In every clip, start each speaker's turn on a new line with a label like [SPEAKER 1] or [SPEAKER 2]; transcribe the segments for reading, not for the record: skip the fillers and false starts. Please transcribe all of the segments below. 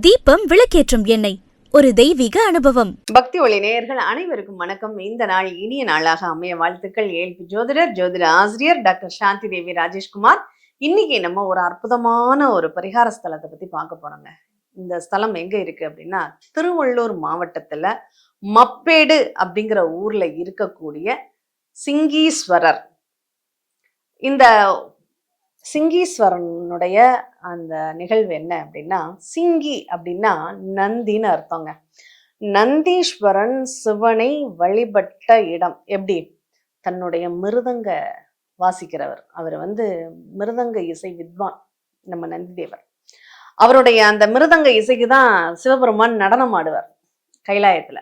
[SPEAKER 1] தீபம் விளக்கேற்றும் எண்ணெய், ஒரு தெய்வீக அனுபவம்.
[SPEAKER 2] பக்தி ஒளி நேயர்கள் அனைவருக்கும் வணக்கம். இந்த நாள் இனிய நாளாக அமைய வாழ்த்துக்கள். ஏழ்பி ஜோதிட ஆசிரியர் டாக்டர் சாந்தி தேவி ராஜேஷ்குமார். இன்னைக்கு நம்ம ஒரு அற்புதமான ஒரு பரிகார ஸ்தலத்தை பத்தி பார்க்க போறோங்க. இந்த ஸ்தலம் எங்க இருக்கு அப்படின்னா, திருவள்ளூர் மாவட்டத்துல மப்பேடு அப்படிங்கிற ஊர்ல இருக்கக்கூடிய சிங்கீஸ்வரர். இந்த சிங்கீஸ்வரனுடைய அந்த நிகழ்வு என்ன அப்படின்னா, சிங்கி அப்படின்னா நந்தின்னு அர்த்தங்க. நந்தீஸ்வரன் சிவனை வழிபட்ட இடம். எப்படி? தன்னுடைய மிருதங்க வாசிக்கிறவர். அவர் மிருதங்க இசை வித்வான் நம்ம நந்தி தேவர். அவருடைய அந்த மிருதங்க இசைக்கு தான் சிவபெருமான் நடனம் ஆடுவார் கைலாயத்துல.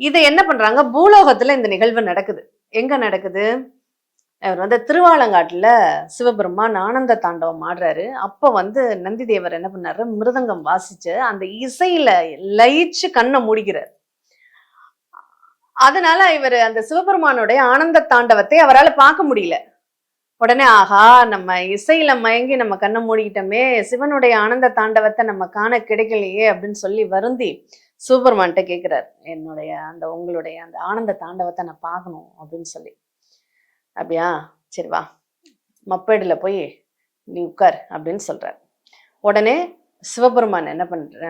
[SPEAKER 2] இதை என்ன பண்றாங்க, பூலோகத்துல இந்த நிகழ்வு நடக்குது. எங்க நடக்குது? அவர் திருவாலங்காட்டுல சிவபெருமான் ஆனந்த தாண்டவம் ஆடுறாரு. அப்போ நந்தி தேவர் என்ன பண்ணாரு, மிருதங்கம் வாசிச்சு அந்த இசையில லயிச்சு கண்ணை மூடிக்கிறார். அதனால இவர் அந்த சிவபெருமானுடைய ஆனந்த தாண்டவத்தை அவரால் பார்க்க முடியல. உடனே ஆஹா, நம்ம இசையில மயங்கி நம்ம கண்ணை மூடிக்கிட்டோமே, சிவனுடைய ஆனந்த தாண்டவத்தை நம்ம காண கிடைக்கலையே அப்படின்னு சொல்லி வருந்தி சிவபெருமான்கிட்ட கேட்கிறார், உங்களுடைய அந்த ஆனந்த தாண்டவத்தை நான் பார்க்கணும் அப்படின்னு சொல்லி. அப்படியா, சரி வா, மப்பேடுல போய் நீ உட்கார் அப்படின்னு சொல்றார். உடனே சிவபெருமான் என்ன பண்ற,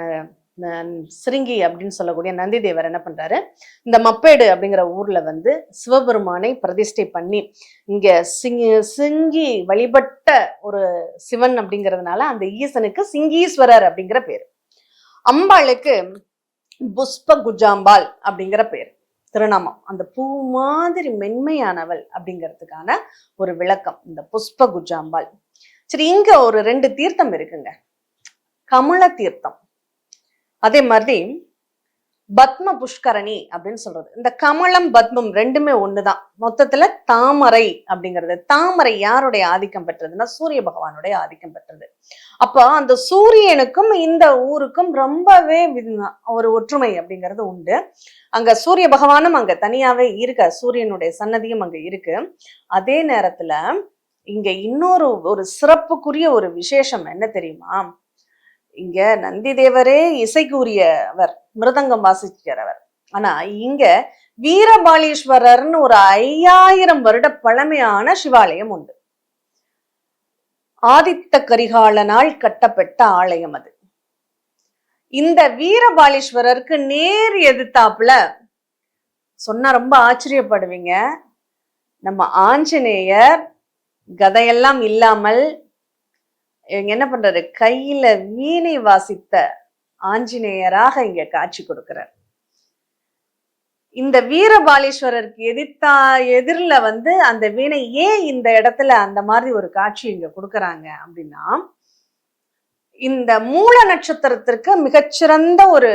[SPEAKER 2] சிருங்கி அப்படின்னு சொல்லக்கூடிய நந்தி தேவர் என்ன பண்றாரு, இந்த மப்பேடு அப்படிங்கிற ஊர்ல சிவபெருமானை பிரதிஷ்டை பண்ணி, இங்க சிங்கி வழிபட்ட ஒரு சிவன் அப்படிங்கிறதுனால அந்த ஈசனுக்கு சிங்கீஸ்வரர் அப்படிங்கிற பேரு. அம்பாளுக்கு புஷ்ப குஜாம்பாள் அப்படிங்கிற பேர், திருநாமம். அந்த பூ மாதிரி மென்மையானவள் அப்படிங்கிறதுக்கான ஒரு விளக்கம் இந்த புஷ்ப குஜாம்பாள். சரி, இங்க ஒரு 2 தீர்த்தம் இருக்குங்க. கமல தீர்த்தம், அதே மாதிரி பத்ம புஷ்கரணி அப்படின்னு சொல்றது. இந்த கமலம் பத்மம் ரெண்டுமே ஒண்ணுதான். மொத்தத்துல தாமரை அப்படிங்கிறது. தாமரை யாருடைய ஆதிக்கம் பெற்றதுன்னா, சூரிய பகவானுடைய ஆதிக்கம் பெற்றது. அப்ப அந்த சூரியனுக்கும் இந்த ஊருக்கும் ரொம்பவே ஒரு ஒற்றுமை அப்படிங்கிறது உண்டு. அங்க சூரிய பகவானும் அங்க தனியாவே இருக்க, சூரியனுடைய சன்னதியும் அங்க இருக்கு. அதே நேரத்துல இங்க இன்னொரு ஒரு சிறப்புக்குரிய ஒரு விசேஷம் என்ன தெரியுமா, இங்க நந்தி தேவரே இசைக்குரியவர், மிருதங்கம் வாசிக்கிறவர். ஆனா இங்க வீரபாலீஸ்வரர்னு ஒரு 5000 வருட பழமையான சிவாலயம் உண்டு. ஆதித்த கரிகாலனால் கட்டப்பட்ட ஆலயம் அது. இந்த வீரபாலீஸ்வரருக்கு நேர் எதிர்த்தாப்புல, சொன்னா ரொம்ப ஆச்சரியப்படுவீங்க, நம்ம ஆஞ்சநேயர் கதையெல்லாம் இல்லாமல் இவங்க என்ன பண்றாரு, கையில வீணை வாசித்த ஆஞ்சநேயராக இங்க காட்சி கொடுக்கிறார். இந்த வீரபாலீஸ்வரருக்கு எதிரில அந்த வீணை ஏன் இந்த இடத்துல அந்த மாதிரி ஒரு காட்சி இங்க கொடுக்கறாங்க அப்படின்னா, இந்த மூல நட்சத்திரத்திற்கு மிகச்சிறந்த ஒரு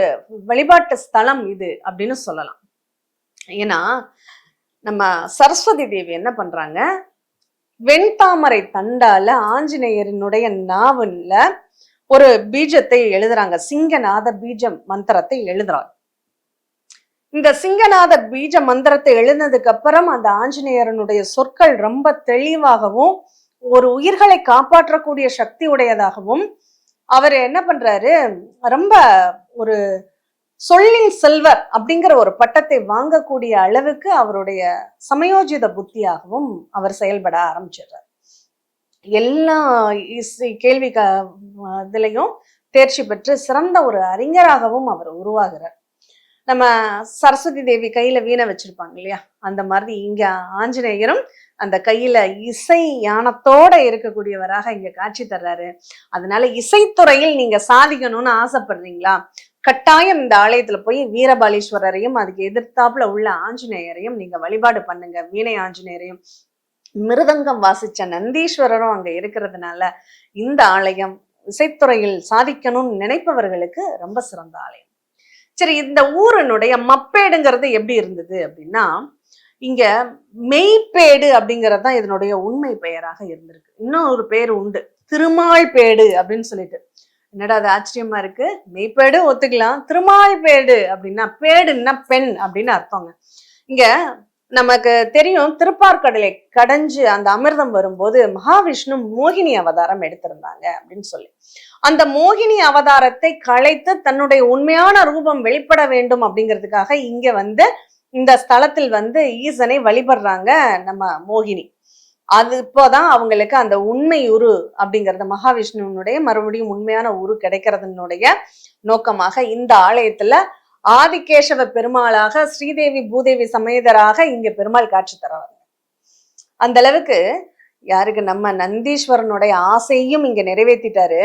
[SPEAKER 2] வழிபாட்டு ஸ்தலம் இது அப்படின்னு சொல்லலாம். ஏன்னா நம்ம சரஸ்வதி தேவி என்ன பண்றாங்க, வெண்தாமரை தண்டால ஆஞ்சநேயரினுடைய நாவல்ல ஒரு பீஜத்தை எழுதுறாங்க. சிங்கநாத பீஜம் மந்திரத்தை எழுதுறாங்க. இந்த சிங்கநாத பீஜ மந்திரத்தை எழுதினதுக்கு அப்புறம் அந்த ஆஞ்சநேயரனுடைய சொற்கள் ரொம்ப தெளிவாகவும் ஒரு உயிர்களை காப்பாற்றக்கூடிய சக்தி உடையதாகவும், அவர் என்ன பண்றாரு, ரொம்ப ஒரு சொல்லின் செல்வர் அப்படிங்கிற ஒரு பட்டத்தை வாங்கக்கூடிய அளவுக்கு அவருடைய சமயோஜித புத்தியாகவும் அவர் செயல்பட ஆரம்பிச்சிடுறார். எல்லா கேள்வி இதுலையும் தேர்ச்சி பெற்று சிறந்த ஒரு அறிஞராகவும் அவர் உருவாகிறார். நம்ம சரஸ்வதி தேவி கையில வீணை வச்சிருப்பாங்க இல்லையா, அந்த மாதிரி இங்க ஆஞ்சநேயரும் அந்த கையில இசை யானத்தோட இருக்கக்கூடியவராக இங்க காட்சி தர்றாரு. அதனால இசைத்துறையில் நீங்க சாதிக்கணும்னு ஆசைப்படுறீங்களா, கட்டாயம் இந்த ஆலயத்துல போய் வீரபாலீஸ்வரரையும் அதுக்கு எதிர்த்தாப்புல உள்ள ஆஞ்சநேயரையும் நீங்க வழிபாடு பண்ணுங்க. வீணை ஆஞ்சநேயரையும் மிருதங்கம் வாசிச்ச நந்தீஸ்வரரும் அங்க இருக்கிறதுனால இந்த ஆலயம் இசைத்துறையில் சாதிக்கணும்னு நினைப்பவர்களுக்கு ரொம்ப சிறந்த ஆலயம். சரி, இந்த ஊரினுடைய மப்பேடுங்கிறது எப்படி இருந்தது அப்படின்னா, இங்க மெய்ப்பேடு அப்படிங்கிறது தான் இதனுடைய உண்மை பெயராக இருந்திருக்கு. இன்னும் ஒரு பேர் உண்டு, திருமால்பேடு அப்படின்னு சொல்லிட்டு. என்னடா அது ஆச்சரியமா இருக்கு, மெய்ப்பேடு ஒத்துக்கலாம், திருமால்பேடு அப்படின்னா, பேடுன்னா பெண் அப்படின்னு அர்த்தங்க. இங்க நமக்கு தெரியும், திருப்பார்கடலை கடைஞ்சு அந்த அமிர்தம் வரும்போது மகாவிஷ்ணு மோகினி அவதாரம் எடுத்திருந்தாங்க அப்படின்னு சொல்லி. அந்த மோகினி அவதாரத்தை களைத்து தன்னுடைய உண்மையான ரூபம் வெளிப்பட வேண்டும் அப்படிங்கிறதுக்காக இங்க வந்து இந்த ஸ்தலத்தில் வந்து ஈசனை வழிபடுறாங்க நம்ம மோகினி. அது இப்போதான் அவங்களுக்கு அந்த உண்மை உரு அப்படிங்கறது, மகாவிஷ்ணுனுடைய மறுபடியும் உண்மையான உரு கிடைக்கிறதுனுடைய நோக்கமாக இந்த ஆலயத்துல ஆதிகேசவ பெருமாளாக ஸ்ரீதேவி பூதேவி சமேதராக இங்க பெருமாள் காட்சி தர்றாங்க. அந்த அளவுக்கு யாருக்கு நம்ம நந்தீஸ்வரனுடைய ஆசையும் இங்க நிறைவேற்றிட்டாரு.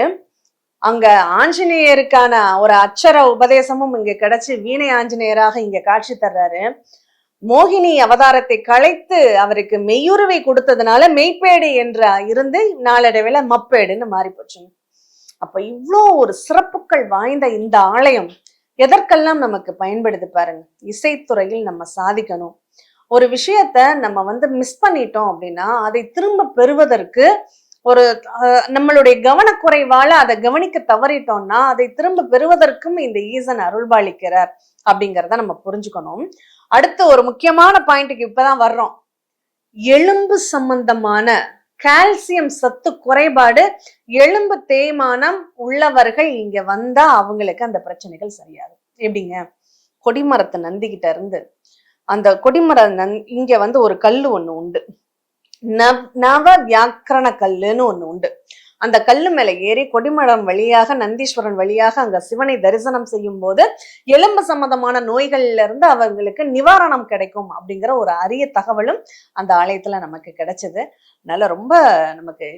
[SPEAKER 2] அங்க ஆஞ்சநேயருக்கான ஒரு அச்சர உபதேசமும் இங்க கிடைச்சு வீணை ஆஞ்சநேயராக இங்க காட்சி தர்றாரு. மோகினி அவதாரத்தை களைத்து அவருக்கு மெய்யுருவை கொடுத்ததுனால மெய்ப்பேடு என்ற இருந்து நாளடைவில் மப்பேடுன்னு மாறி போச்சுங்க. அப்ப இவ்வளோ ஒரு சிறப்புகள் வாய்ந்த இந்த ஆலயம் எதற்கெல்லாம் நமக்கு பயன்படுது பாருங்க. இசைத்துறையில் நம்ம சாதிக்கணும், ஒரு விஷயத்த நம்ம வந்து மிஸ் பண்ணிட்டோம் அப்படின்னா அதை திரும்ப பெறுவதற்கு ஒரு நம்மளுடைய கவனக்குறைவால அதை கவனிக்க தவறிட்டோம்னா அதை திரும்ப பெறுவதற்கும் இந்த ஈசன் அருள்பாலிக்கிறார் அப்படிங்கிறத நம்ம புரிஞ்சுக்கணும். அடுத்து ஒரு முக்கியமான பாயிண்ட்டுக்கு இப்பதான் வர்றோம். எலும்பு சம்பந்தமான கால்சியம் சத்து குறைபாடு, எலும்பு தேய்மானம் உள்ளவர்கள் இங்க வந்தா அவங்களுக்கு அந்த பிரச்சனைகள் சரியாகும். எப்படிங்க, கொடிமரத்தை நந்திக்கிட்ட இருந்து அந்த கொடிமர இங்க வந்து ஒரு கல்லு ஒண்ணு உண்டு, நவ வியாக்கரண கல்லுன்னு ஒண்ணு உண்டு. அந்த கல்லு மேல ஏறி கொடிமரம் வழியாக நந்தீஸ்வரன் வழியாக அங்க சிவனை தரிசனம் செய்யும் போது எலும்பு சம்பந்தமான நோய்கள்ல இருந்து அவங்களுக்கு நிவாரணம் கிடைக்கும் அப்படிங்கிற ஒரு அரிய தகவலும் அந்த ஆலயத்துல நமக்கு கிடைச்சது. அதனால ரொம்ப நமக்கு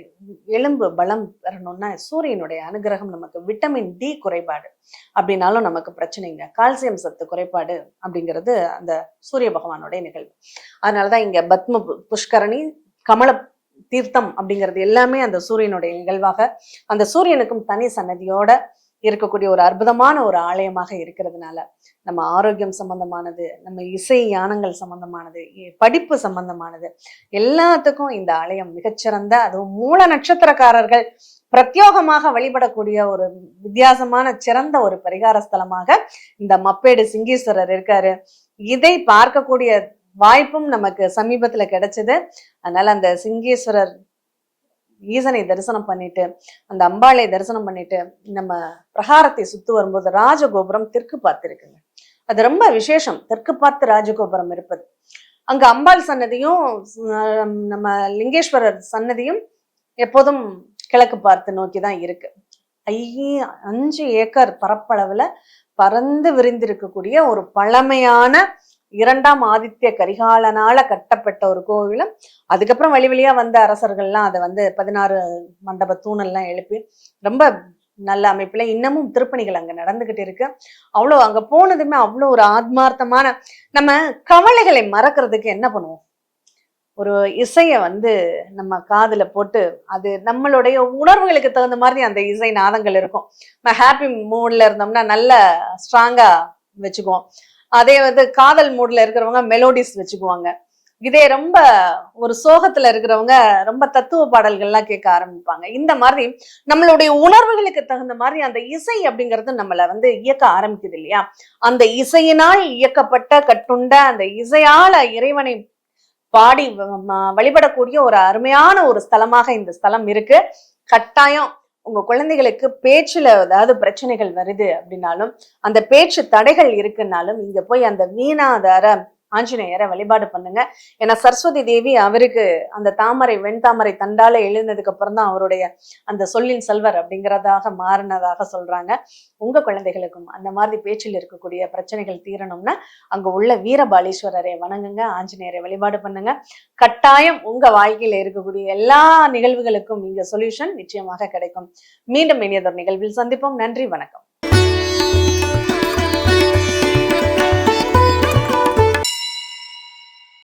[SPEAKER 2] எலும்பு பலம் பெறணும்னா சூரியனுடைய அனுகிரகம், நமக்கு விட்டமின் டி குறைபாடு அப்படின்னாலும் நமக்கு பிரச்சனைங்க, கால்சியம் சத்து குறைபாடு அப்படிங்கிறது அந்த சூரிய பகவானுடைய நிகழ்வு. அதனாலதான் இங்க பத்ம புஷ்கரணி, கமல தீர்த்தம் அப்படிங்கிறது எல்லாமே அந்த சூரியனுடைய நிகழ்வாக, அந்த சூரியனுக்கும் தனி சன்னதியோட இருக்கக்கூடிய ஒரு அற்புதமான ஒரு ஆலயமாக இருக்கிறதுனால நம்ம ஆரோக்கியம் சம்பந்தமானது, நம்ம இசை ஞானங்கள் சம்பந்தமானது, படிப்பு சம்பந்தமானது எல்லாத்துக்கும் இந்த ஆலயம் மிகச்சிறந்த, அதுவும் மூல நட்சத்திரக்காரர்கள் பிரத்யோகமாக வழிபடக்கூடிய ஒரு வித்தியாசமான சிறந்த ஒரு பரிகார ஸ்தலமாக இந்த மப்பேடு சிங்கீஸ்வரர் இருக்காரு. இதை பார்க்கக்கூடிய வாய்ப்பும் நமக்கு சமீபத்துல கிடைச்சது. அதனால அந்த சிங்கேஸ்வரர் ஈசனை தரிசனம் பண்ணிட்டு, அந்த அம்பாளை தரிசனம் பண்ணிட்டு நம்ம பிரகாரத்தை சுத்து வரும்போது ராஜகோபுரம் தெற்கு பார்த்து இருக்குங்க. அது ரொம்ப விசேஷம், தெற்கு பார்த்து ராஜகோபுரம் இருப்பது. அங்க அம்பாள் சன்னதியும் நம்ம லிங்கேஸ்வரர் சன்னதியும் எப்போதும் கிழக்கு பார்த்து நோக்கிதான் இருக்கு. 5 ஏக்கர் பரப்பளவுல பறந்து விரிந்திருக்கக்கூடிய ஒரு பழமையான 2ஆம் ஆதித்ய கரிகாலனால கட்டப்பட்ட ஒரு கோவிலும், அதுக்கப்புறம் வழி வழியா வந்த அரசர்கள்லாம் அதை வந்து 16 மண்டப தூணெல்லாம் எழுப்பி ரொம்ப நல்ல அமைப்புல இன்னமும் திருப்பணிகள் அங்க நடந்துகிட்டு இருக்கு. அவ்வளோ அங்க போனதுமே அவ்வளோ ஒரு ஆத்மார்த்தமான, நம்ம கவலைகளை மறக்கிறதுக்கு என்ன பண்ணுவோம், ஒரு இசைய வந்து நம்ம காதுல போட்டு அது நம்மளுடைய உணர்வுகளுக்கு தகுந்த மாதிரி அந்த இசை நாதங்கள் இருக்கும். நம்ம ஹாப்பி மூட்ல இருந்தோம்னா நல்ல ஸ்ட்ராங்கா வச்சுக்குவோம். அதே வந்து காதல் மூட்ல இருக்கிறவங்க மெலோடிஸ் வச்சுக்குவாங்க. இதே ரொம்ப ஒரு சோகத்துல இருக்கிறவங்க ரொம்ப தத்துவ பாடல்கள்லாம் கேட்க ஆரம்பிப்பாங்க. இந்த மாதிரி நம்மளுடைய உணர்வுகளுக்கு தகுந்த மாதிரி அந்த இசை அப்படிங்கிறது நம்மள வந்து இயக்க ஆரம்பிக்குது இல்லையா? அந்த இசையினால் இயக்கப்பட்ட கட்டுண்ட அந்த இசையால இறைவனை பாடி வழிபடக்கூடிய ஒரு அருமையான ஒரு ஸ்தலமாக இந்த ஸ்தலம் இருக்கு. கட்டாயம் உங்க குழந்தைகளுக்கு பேச்சுல ஏதாவது பிரச்சனைகள் வருது அப்படின்னாலும், அந்த பேச்சு தடைகள் இருக்குன்னாலும் இங்க போய் அந்த வீணாதார ஆஞ்சநேயரை வழிபாடு பண்ணுங்க. ஏன்னா சரஸ்வதி தேவி அவருக்கு அந்த தாமரை வெண்தாமரை தண்டால எழுந்ததுக்கு அப்புறம் தான் அவருடைய அந்த சொல்லின் செல்வர் அப்படிங்கிறதாக மாறினதாக சொல்றாங்க. உங்க குழந்தைகளுக்கும் அந்த மாதிரி பேச்சில் இருக்கக்கூடிய பிரச்சனைகள் தீரணும்னா அங்க உள்ள வீரபாலீஸ்வரரை வணங்குங்க, ஆஞ்சநேயரை வழிபாடு பண்ணுங்க. கட்டாயம் உங்க வாழ்க்கையில இருக்கக்கூடிய எல்லா நிகழ்வுகளுக்கும் இங்க சொல்யூஷன் நிச்சயமாக கிடைக்கும். மீண்டும் இனியதொரு நிகழ்வில் சந்திப்போம். நன்றி, வணக்கம்.